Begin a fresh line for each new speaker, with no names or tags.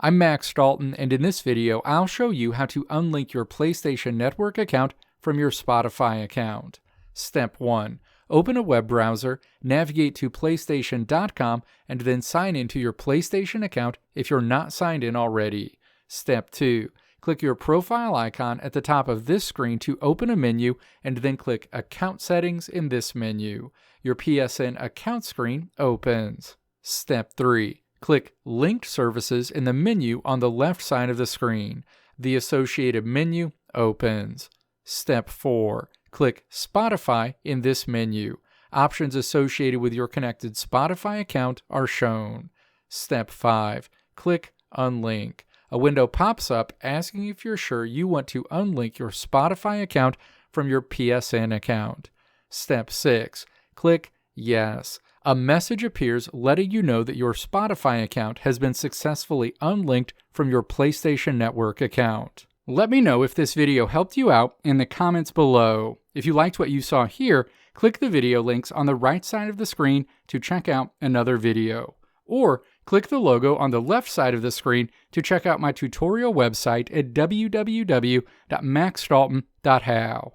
I'm Max Dalton, and in this video, I'll show you how to unlink your PlayStation Network account from your Spotify account. Step 1. Open a web browser, navigate to PlayStation.com, and then sign into your PlayStation account if you're not signed in already. Step 2. Click your profile icon at the top of this screen to open a menu, and then click Account Settings in this menu. Your PSN account screen opens. Step 3. Click Linked Services in the menu on the left side of the screen. The associated menu opens. Step 4. Click Spotify in this menu. Options associated with your connected Spotify account are shown. Step 5. Click Unlink. A window pops up asking if you're sure you want to unlink your Spotify account from your PSN account. Step 6. Click Yes. A message appears letting you know that your Spotify account has been successfully unlinked from your PlayStation Network account. Let me know if this video helped you out in the comments below. If you liked what you saw here, click the video links on the right side of the screen to check out another video. Or click the logo on the left side of the screen to check out my tutorial website at www.maxdalton.how.